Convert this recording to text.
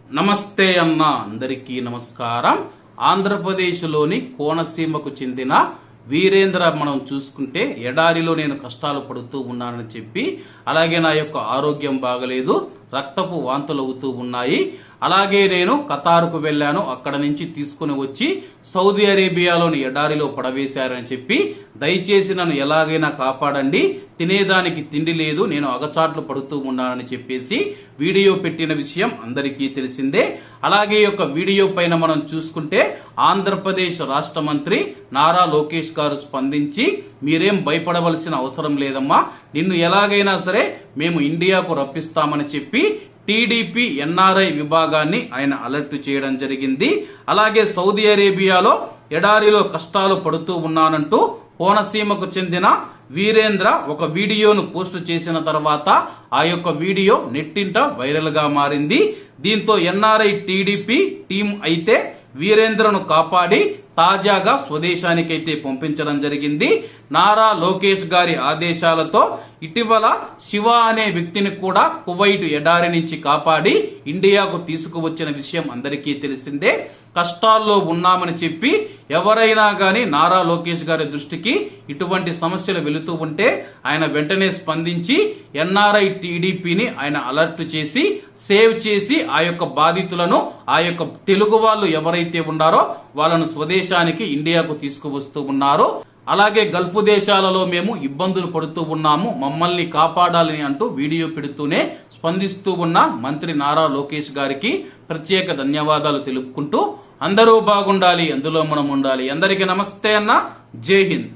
నమస్తే అన్న అందరికీ నమస్కారం. ఆంధ్రప్రదేశ్లోని కోనసీమకు చెందిన వీరేంద్ర మనం చూసుకుంటే ఎడారిలో నేను కష్టాలు పడుతూ ఉన్నానని చెప్పి, అలాగే నా యొక్క ఆరోగ్యం బాగలేదు, రక్తపు వాంతులు అవుతూ ఉన్నాయి, అలాగే నేను ఖతారుకు వెళ్ళాను, అక్కడ నుంచి తీసుకుని వచ్చి సౌదీ అరేబియాలోని ఎడారిలో పడవేశారని చెప్పి, దయచేసి నన్ను ఎలాగైనా కాపాడండి, తినేదానికి తిండి లేదు, నేను అగచాట్లు పడుతూ ఉన్నానని చెప్పేసి వీడియో పెట్టిన విషయం అందరికీ తెలిసిందే. అలాగే యొక్క వీడియో పైన మనం చూసుకుంటే ఆంధ్రప్రదేశ్ రాష్ట్ర మంత్రి నారా లోకేష్ గారు స్పందించి, మీరేం భయపడవలసిన అవసరం లేదమ్మా, నిన్ను ఎలాగైనా సరే మేము ఇండియాకు రప్పిస్తామని చెప్పి టీడీపీ ఎన్ఆర్ఐ విభాగాన్ని ఆయన అలర్ట్ చేయడం జరిగింది. అలాగే సౌదీ అరేబియాలో ఎడారిలో కష్టాలు పడుతూ ఉన్నానంటూ కోనసీమకు చెందిన వీరేంద్ర ఒక వీడియోను పోస్టు చేసిన తర్వాత ఆ యొక్క వీడియో నెట్టింట వైరల్ గా మారింది. దీంతో ఎన్ఆర్ఐ టీడీపీ టీం అయితే వీరేంద్రను కాపాడి తాజాగా స్వదేశానికైతే పంపించడం జరిగింది. నారా లోకేష్ గారి ఆదేశాలతో ఇటీవల శివ అనే వ్యక్తిని కూడా కువైట్ ఎడారి నుంచి కాపాడి ఇండియాకు తీసుకువచ్చిన విషయం అందరికీ తెలిసిందే. కష్టాల్లో ఉన్నామని చెప్పి ఎవరైనా గాని నారా లోకేష్ గారి దృష్టికి ఇటువంటి సమస్యలు వెళుతూ ఉంటే ఆయన వెంటనే స్పందించి ఎన్ఆర్ఐ టీడీపీని ఆయన అలర్ట్ చేసి సేవ్ చేసి ఆ యొక్క బాధితులను, ఆ యొక్క తెలుగు వాళ్ళు ఎవరైతే ఉన్నారో వాళ్ళను స్వదేశానికి ఇండియాకు తీసుకువస్తూ ఉన్నారు. అలాగే గల్ఫ్ దేశాలలో మేము ఇబ్బందులు పడుతూ ఉన్నాము, మమ్మల్ని కాపాడాలని అంటూ వీడియో పెడుతూనే స్పందిస్తూ ఉన్న మంత్రి నారా లోకేష్ గారికి ప్రత్యేక ధన్యవాదాలు తెలుపుకుంటూ అందరూ బాగుండాలి, అందులో మనం ఉండాలి. అందరికీ నమస్తే అన్న, జై హింద్.